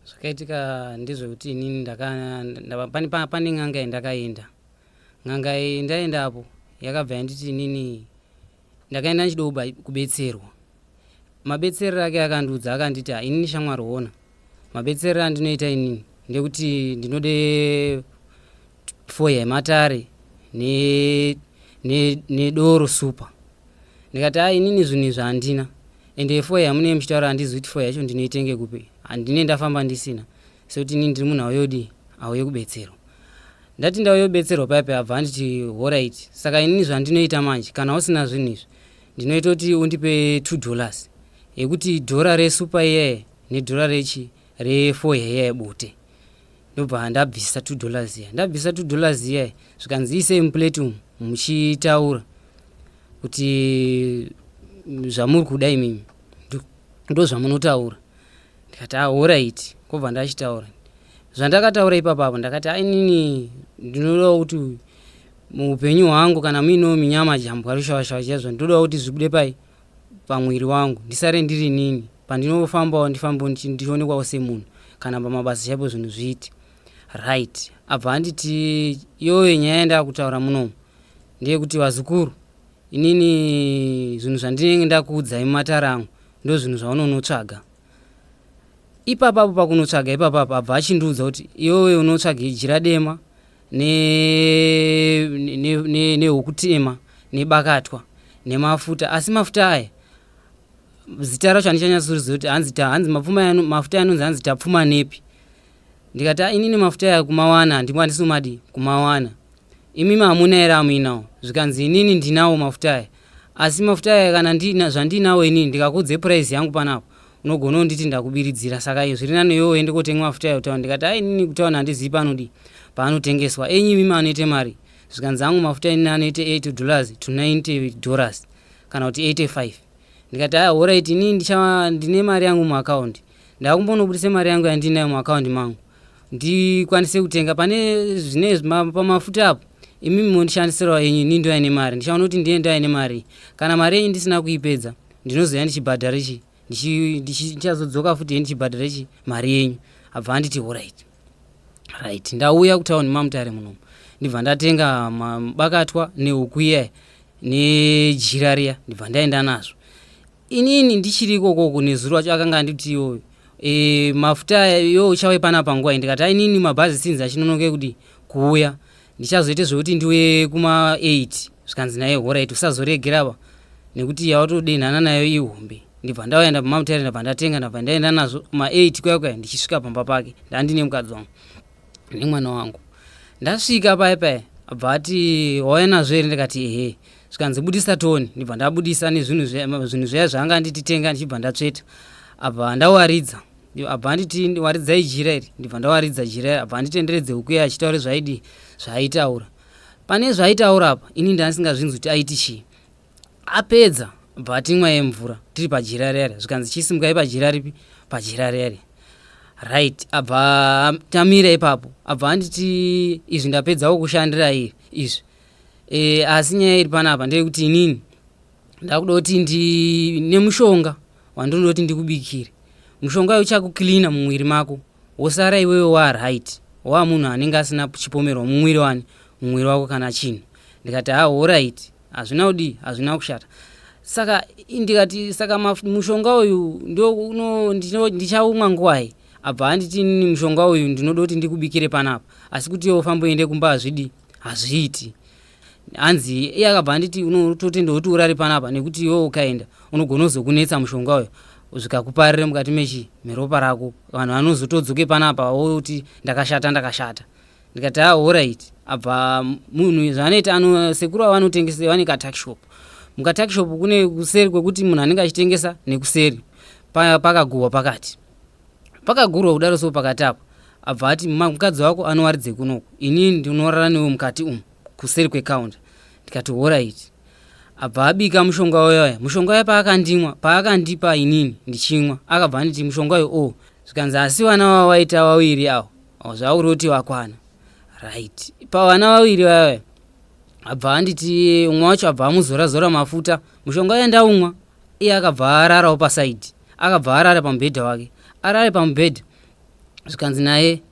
Zvakaitika ndezvekuti inini pane ng'anga yandakaenda. Ng'anga iyi ndaendapo yakabva yanditi inini ndakaenda ndichida kubetserwa. Mabetserero ake akandiudza akanditi inini shamwari ona, mabetserero andinoita inini ndekuti ndinode foya yematare nedoro supa. Ndikati inini zvinhu izvi handina, ende foya yamunee muchitaura handizi kuti foya yacho ndinoitenge kupi, handine ndafamba ndisina, sekuti inini ndiri munhu auye kubetserwa. Ndati ndauye kubetserwa paipa abva anditi alright, saka inini zvandinoita manje kana usina zvinhu izvi ndinoita kuti undipe $2 yekuti dhora resupa iyaye nedhora refoya iyaye bote. Ndobva ndabvisa $2 iya. Ndabvisa $2 iyaye zvikanzi isei muplate umu muchitaura kuti zvamuri kuda imimi ndo zvamunotaura. Ndikati alright, kobva ndachitaura. Zvandakataura ipapo ndakati inini ndinoda kuti muupenyu hwangu kana muinewo minyama jambwa rushawashawa chaizvo ndoda kuti zvibude pamwiri wangu, ndisare ndiri nini pandinofambawo ndifambo ndichionekwawo semunhu kana pamabasa chaipo zvinhu zviiti right. Abva anditi iyoyo nyaya yandakutaura munomu ndeyekuti wazukuru, inini zvinhu zvandinenge ndakuudzai mumatare angu ndo zvinhu zvaunonotsvaga. Ipapapo pakunotsvaga ipapapo abva achindiudza kuti iwewe unotsvaga jira dema nehukutema nebakatwa nemafuta, asi mafuta aya zita racho handichanyatsoriziva kuti hanzi mafuta anonzi hanzi tapfuma nepi. Ndikati inini mafuta aya kumawana handikwanisi kumawana, imimi hamuna here amuinawo. Zvikanzi inini ndinawo mafuta aya, asi mafuta aya kana zvandinawo inini ndikakudze price yangu panapo unogona kunditi ndakubiridzira, saka iyo zviri nani iwewe ende kotenga mafuta aya kutaura. Ndikati inini kutaura handizivi paanotengeswa, enyi imimi anoite mari. Zvikanzi hangu mafuta inini anoite $80 to $90 kana kuti 85. Ndikati alright, inini ndine mari yangu muakaundi, ndakumbonobudisa mari yangu yandinayo muakaundi mangu ndikwanise kutenga pane zvinezvi pamafuta apo. Imimi mondishandisirawo enyu, inini ndo aine mari, ndichaona kuti ndiye ndo aine mari. Kana mari yenyu ndisina kuipedza ndinozoya ndichibhadhara ndichazodzoka futi ndichibhadhara mari yenyu. Abva anditi alright. Ndauya kutauni mamutare munomu ndibva ndatenga mabakatwa nehuku iyaye nejira riya ndibva ndaenda nazvo. Inini ndichiriko koko nezuro racho akanga anditi iyoyo mafuta yo uchauye panapa nguva. Ndikati inini mabhazi sinzi achinonoke kuti kuuya, ndichazoite zvokuti ndiuye kuma 8. Zvikanzi naye alright, usazoregerapa nekuti yawatodenhana nayo ihombe. Ndibva ndaenda pamamutare ndabva ndatenga ndabva ndaenda nazvo ma 8 kwaya ndichisvika pamba pake ndandine mukadzi wangu nemwana wangu. Ndasvika paya abva ati wauya nazvo here? Ndikati ehe. Zvikanzi budisa toni, ndibva ndabudisa nezvinhu zviya zvaanga andititenga ndichibva ndatsveta. Abva ndawaridza, abva anditi waridzai jira iri, ndibva ndawaridza jira iri. Abva anditenderedze huku iye achitaura zvaaitaura. Pane zvaaitaura apa inini ndandisingazvinzi kuti aiti chii. Apedza abva atimwa yemvura tiri pajira rere. Zvikanzi chisimukai pajira ripi? Pajira rere. Right. Abva tamira ipapo abva anditi izvi ndapedzawo kushandira izvi asi nyaya iri panapa ndeyekuti inini ndakuda kuti nemushonga wandinoda kuti ndikubikire. Mushonga uyu uchakuklina mumwiri mako wosara iwewe right, munhu anenge asina chipomerwa mumwiri wako kana chinhu. Ndikati alright, hazvina kushata. Saka ndikati mushonga uyu ndichaumwa nguwai. Abva anditi inini mushonga uyu ndinoda kuti ndikubikire panapa, asi kuti iwe famboende kumba hazviiti. Hanzi iye akabva anditi unototenda kuti urari panapa nekuti iwe ukaenda unogona kuzokunetsa mushonga uyu zvikakuparire mukati meropa rako, vanhu vanozotodzoke panapa woti ndakashata. Ndikati alright. Abva munhu zvanoita sekuru vanotengesa vane katakishop. Mukatakishop kune kuseri kwekuti munhu anenge achitengesa nekuseri pakagurwa pakati. Pakagurwa kudaro so pakati apo abva ati mukadzi wako anowaridze kunoku, inini ndinorara newe mukati umu kuseri kwekaunda. Ndikati alright. Abva abika mushonga uyoya. Mushonga uya paakandipa inini ndichimwa akabva anditi mushonga uyu zvikanzi asi vana wawaita wawiri awo zvauri kuti wakwana. Right. Pavana wawiri vaya abva anditi umwe wacho abva amuzora mafuta. Mushonga uya ndaumwa, iye akabva ararawo pasaidi, akabva arara pamubhedha wake. Arare pamubhedha zvikanzi naye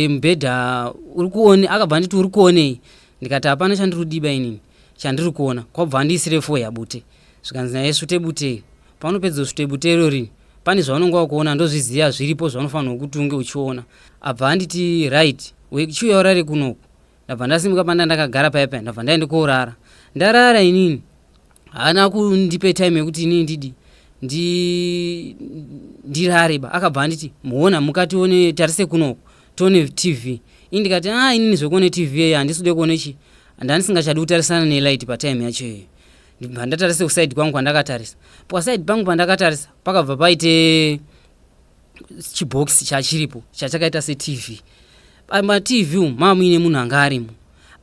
mbedha uri kuone, akabva nditi uri kuonei, ndikati hapana chandiri kudiba inini, chandiri kuona kwabva ndiisire fo yabute. Zvikanzi naye svute bute, paunopedza svute bute irori pane zvaunonga wakuona ndozviziya zviripo zvaunofanirwa kuti unge uchiona. Abva anditi right, chiuya urare kunoku. Ndabva ndasimuka panda ndakagara paipai, ndabva ndaenda koorara. Ndarara inini haana kundipe time yekuti inini ndirare ba. Akabva anditi muona mukatione tarise kunoku tione TV. Ndikati inini zvekuone TV handiside kuone chi, handisingachadi kutarisana nelight patime yacho iyo. Ndibva ndatarise kusaidi kwangu kwandakatarisa. Pasaidi pangu pandakatarisa pakabva paite chibhokisi chachiripo chachakaita seTV. PaTV mama muine munhu anga arimo,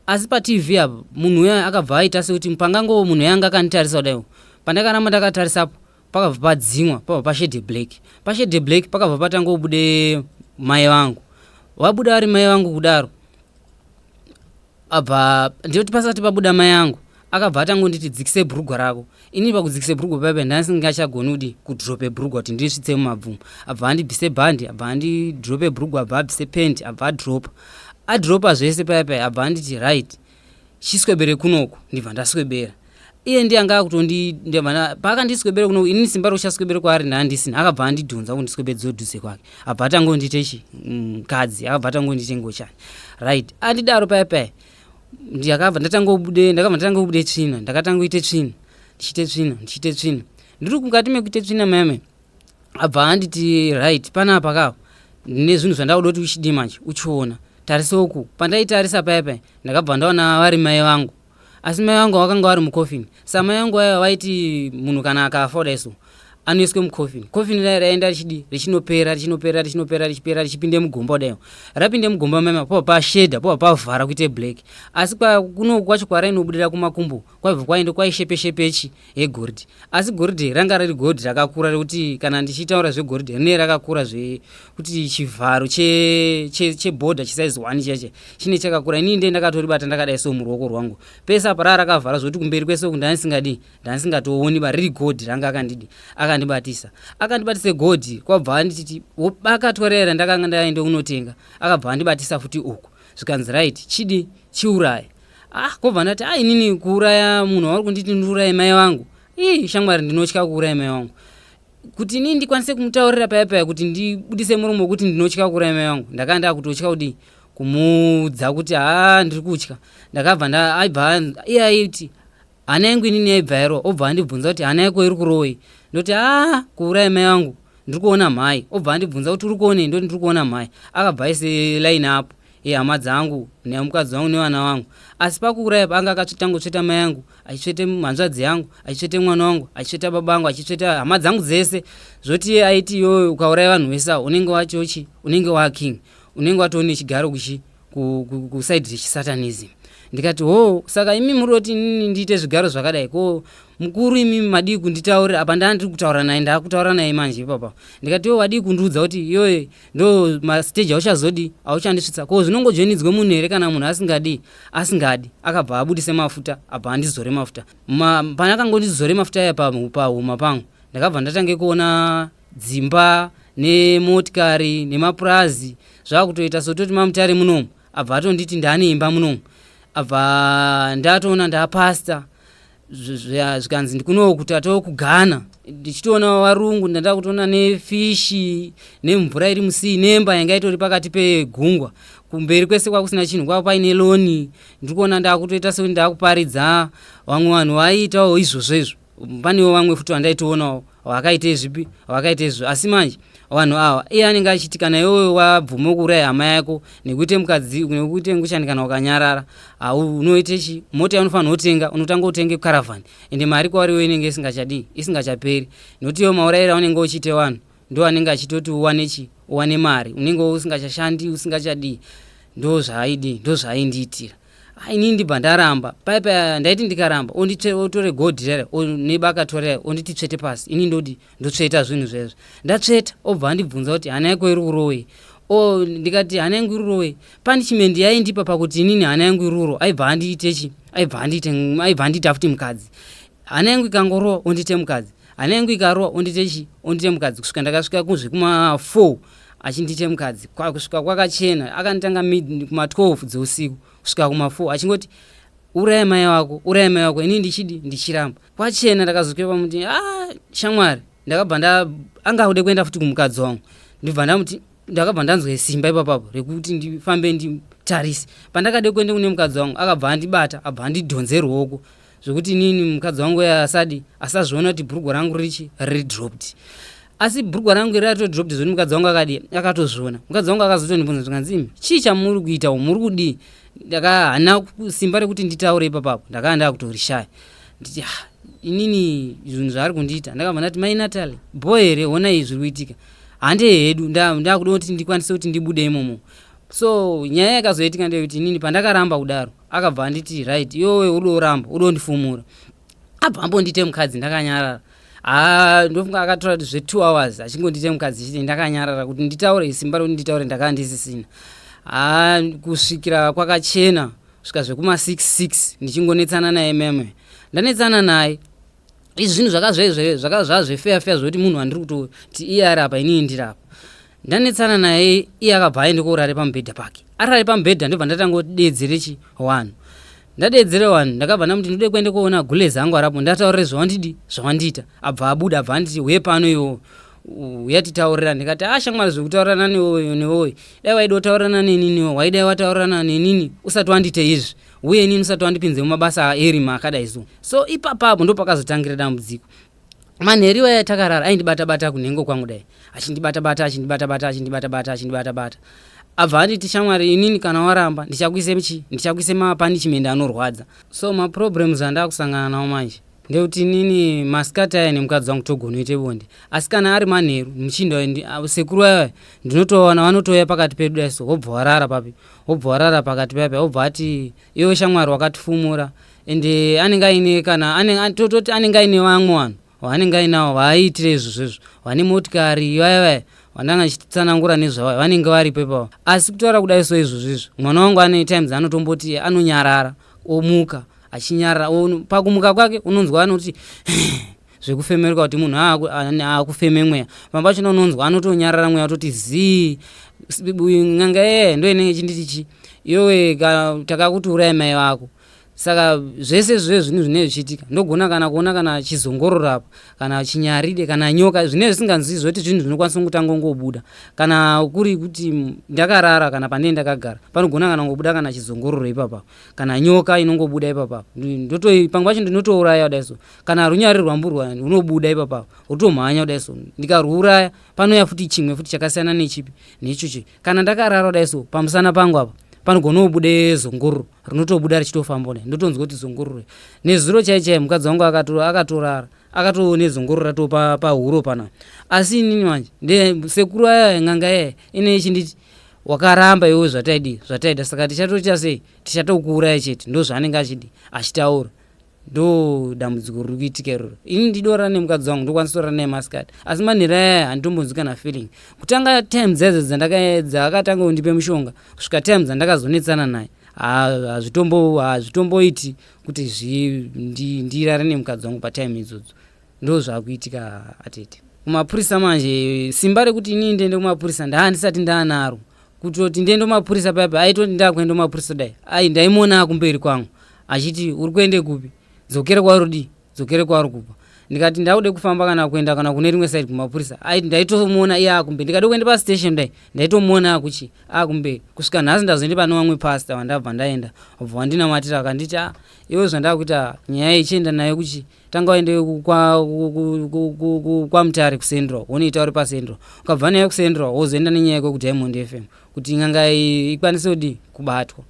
asi paTV apo munhu uya akabva aita sekuti pangango munhu yanga akanditarisa kudaiwo. Pandakaramba ndakatarisapo pakabva padzimwa, pakabva pashede black. Pashede black pakabva patangobude mai vangu. Wabuda ari mai vangu kudaro, abva ndiyoti pasati pabuda mai vangu akabva atangonditi dzikise bhurugwa rako. Ini pakudzikise bhurugwa paipai ndasingachagoni kudrope bhurugwa kuti ndisvitse mumabvumo. Abva andibvise bhandi, abva andidrope bhurugwa, abva abvise pendi, abva adropa. Adropa zvese paipai abva anditi right, chiswebere kunoku. Ndibva ndaswebera. Iye ndiye anga pakandiswebere kunoku, inini simba rokuchaswebere kwaari ndandisina. Akabva andidhunza kundiswebedza dhuse kwake. Abva atangonditi mukadzi, akabva atangonditi ngochani. Right, andidaro paipai ndakabva ndatangobude tsvina, ndakatangoite tsvina, ndichite tsvina. Ndiri mukati mekuite tsvina meme, abva anditi right, panapa kapo ndine zvinhu zvandakuda kuti uchidimanje uchiona. Tarisa uku. Pandaitarisa paipai ndakabva ndaona vari mai vangu, asi mai vangu vakanga vari mukofini. Samai vangu vaiti munhu kana akafa kudaiso anoiswe mukofini. Kofini raenda richinopera richipinde mugomba kudaiwo. Rapinde mugomba meme popa pashedha, popa pavhara kuite black. Asi kunoku kwacho kwarainobudira kumakumbo kwaibva kwaenda kwaishepeshepechi yegoridhe. Asi goridhe ranga riri goridhe rakakura rekuti kana ndichitaura zvegoridhe rine rakakura zvekuti chivharo chebhodha chisaizi 1 cheche chine chakakura. Inini ndiye ndakatoribata ndakadai so muruoko rwangu. Pese apa rakavhara zvoti kumberi kwese uku ndandisingatooni riri godhi ranga akandibatisa godhi. Kwabva anditi akatwarera ndakanga ndaenda kunotenga, akabva andibatisa futi uku. Zvikanzi right, chidi chiuraye. Kwabva ndati inini kuuraya munhu wauri kunditi ndiuraye mai vangu, shamwari ndinotya kuuraya mai vangu. Kuti inini ndikwanise kumutaurira paipai kuti ndibudise muromo kuti ndinotya kuuraya mai vangu, ndakanga ndakutotya kudi kumuudza kuti ndiri kutya. Ndakabva iye aiti hana yangu inini yaibva yarova. Obva andibvunza kuti hana yako iri kurowei. Ndoti kuuraya mai vangu ndiri kuona mhai. Obva andibvunza kuti uri kuonei? Ndoti ndiri kuona mhai. Akabva aise line apo hama dzangu nemukadzi wangu nevana vangu. Asi pakuuraya anga akatangotsveta mai yangu, achitsvete hanzvadzi yangu, achitsvete mwana wangu, achitsveta baba vangu, achitsveta hama dzangu dzese. Zvoti aiti iwewe ukauraya vanhu vese unenge wachochi, unenge waking, unenge watone chigaro kusaidi rechisatanism. Ndikati saka imi muri kuti inini ndiite zvigaro zvakadai, ko mukuru imi madii kunditaurira apa ndandiri kutaura naye, ndakutaura naye manje ipapa. Ndikati wadii kundiudza kuti iyoyo ndo mastage auchazodi auchandisvitsa, ko zvinongodzvenidzwe munhu here kana munhu asingadi. Akabva abudise mafuta, abva andizore mafuta. Panakangondizore mafuta aya pahuma pangu, ndakabva ndatange kuona dzimba nemotikari nemapurazi zvakutoita sototi mamutare munomu. Abva atonditi ndane imba munomu. Abva ndatoona ndapasta. Zvikanzi ndikunoku kuti atokugana ndichitoona varungu, ndanda kutoona nefishi nemvura iri musii nemba yanga itori pakati pegungwa. Kumberi kwese kwakusina chinhu, kwava paine loni. Ndiri kuona ndakutoita sekuti ndakuparidza vamwe vanhu vaiitawo izvozvo. Panewo vamwe futi vandaitoonawo vakaite zvipi vakaite izvo. Asi manje vanhu ava iye anenge achiti kana iwewe wabvume kuuraya hama yako nekuite mukadzi nekuite ngushani kana ukanyarara, unoite chi? Mota unofanira kutenga, unotanga utenge karavhani, ende mari kwauri wewe inenge isingachaperi. Nokuti iwe maurayiro unenge uchiite vanhu ndo anenge achitoti uwane mari, unenge usingachashandi, usingachadii. Ndo zvaaindiitira. Inini ndibva ndaramba. Paipai ndaiti ndikaramba otore godhi rere nebaka rere onditi tsvete pasi. Ini ndoti ndotsveta zvinhu zvezvo. Ndatsveta obva andibvunza kuti hana yako iri kurowei? Ndikati hana yangu iri kurowei? Punishment yaindipa pakuti inini hana yangu iri kurova aibva andiite chi? Aibva andiita futi mukadzi. Hana yangu ikangorowa ondite mukadzi, hana yangu ikarova ondite chi? Ondite mukadzi. Kusvika ndakasvika kuzve kuma 4 achindiite mukadzi kusvika kwakachena. Akanditanga mid kuma 12 dzeusiku kusvika kuma 4 achingoti uraya mai wako ini ndichiramba kwachena. Ndakazokwira pamuti shamwari ndakabva angaude kuenda futi kumukadzi wangu ndibva ndamuti ndakabva ndanzwe simba ipapapo rekuti ndifambe nditarise. Pandakade kuenda kune mukadzi wangu akabva andibata abva andidhonze ruoko zvokuti nini mukadzi wangu asazviona kuti bhurugwa rangu ridropped. Asi bhurugwa rangu ratodropped zvoti mukadzi wangu akatozviona. Mukadzi wangu akazotondibvunza zvikanzi chii chamuri kuita muri kudii. Ndakahana simba rekuti nditaure ipapapo ndakanga ndakutorishaya nditi inini zvinhu zvaari kundiita. Ndakabva ndati mai Natalie boy here ona izvi zviri kuitika hande hedu ndakuda kuti ndikwanise kuti ndibude imomo. So nyaya yakazoitika ndeyekuti inini pandakaramba kudaro akabva anditi right iwewe uri kuramba uri kundifumura abva ambondite mukadzi ndakanyarara. Ndofunga akatora zve 2 hours achingondite mukadzi chiti ndakanyarara kuti nditaure simba rekuti nditaure ndakanga ndisisina. Kusvikira kwakachena kusvika zvekuma 6 ndichingonetsana naye meme. Ndanetsana naye izvi zvinhu zvakazva fair zvokuti munhu andiri kutoti iye ari apa inini ndiri apa. Ndanetsana naye iye akabva aende koorare pamubhedha pake. Arare pamubhedha ndobva ndatanga kuti deedzere 1. Ndadedzere 1 ndakabva ndamuti ndode kuende koona gulezi angu arapo ndataurire zvawandiita. Abva abuda abva anditi uye pano iwo uyatitaurira. Ndikati shamwari zvekutaurana newowe dai waida kutaurana neniniwo waidai wataurana nenini usati wandite izvi uye inini usati wandipinze mumabasa erima akadai so ipapapo ndo pakazotangira dambudziko. Manheriwa yatakarara aindibata kunhengo kwangu dai achindibata abva anditi shamwari inini kana waramba ndichakuise mapanishment anorwadza. So maproblems andakusangana nawo manje ndeuti nini masikati aya nemukadzi wangu togonoite bonde. Asi kana ari manheru muchinda sekuru aya ndinotoona vanotouya pakati pedu dai so wobva warara pakati papi wobva ati iwe shamwari wakatifumura ende anenge aine kana tototi anenge aine vamwe vanhu vanenge ainawo vaaitire izvozvo vane motikari vaya vandanga chitsanangura nezvavo vanenge varipo ipapo. Asi kutaura kudai so izvozvo mwana wangu ane times anotomboti anonyarara omuka achinyarara pakumuka kwake unonzwa anoti zvekufemeruka kuti munhu akufeme mweya. Pamba pacho unonzwa anotonyarara mweya atoti zii nganga ndo inenge chinditi iwe takakuti uraya mai vako. Saka zvese zvinhu zvinenge zvichiitika ndogona kana kuona kana chizongororo apo kana chinyaride kana nyoka zvinenge zvisinganzii zvoti zvinhu zvinokwanisa kutanga ngobuda kana kuri kuti ndakarara kana pane ndakagara panogona kana ngobuda kana chizongororo ipapo kana nyoka inongobuda ipapo pamwe pacho ndinotouraya kudai so kana runyari rwamburwa runobuda ipapo utomhanya kudai so ndikaruuraya panouya futi chimwe futi chakasiyana nechipi nechochi. Kana ndakarara kudai so pamusana pangu apa panogona kubude zongororo rinotobuda richitofamba kudai ndotonzwa kuti zongororo nezuro chaichai mukadzi wangu akatorara akatoone zongororo rato pahuro pana. Asi inini manje sekuru aya nganga aya ine chinditi wakaramba iwe zvataida saka tichatoita sei tichatokuuraya chete ndo zvaanenge achitaura. Ndo dambudziko riri kuitika iroro. Ini ndidorana nemukadzi wangu ndokwanisa kutorana naye masikati asi manhero aya handitombonzwi kana feeling. Kutanga times dzedzo dzakatanga kundipe mushonga kusvika times dzandakazonetsana naye hazvitomboiti kuti ndirare nemukadzi wangu patime idzodzo. Ndo zvakuitika atete. Kumapurisa manje simba rekuti inini ndiende kumapurisa ndisati ndaanaro kutoti ndiende kumapurisa paipa aitoti ndakuenda kumapurisa dai ndaimona kumberi kwangu achiti uri kuende kupi dzokere kwauri kupa. Ndikati ndaude kufamba kana kuenda kana kune rimwe side kumapurisa ndaitomuona iye akumbe. Ndikade kuenda pastation ndaitomuona akuchi akumbe kusvika nhasi ndazoende pane vamwe pastor vandabva ndaenda obva wandinamatira akanditi iwe zvandakuita nyaya ichienda nayo kuchi tanga waende kwa Mutare kuCentral unoita uri paCentral ukabva nayo kuCentral wozoenda nenyaya yako kuDiamond FM kuti nganga ikwanise kubatwa.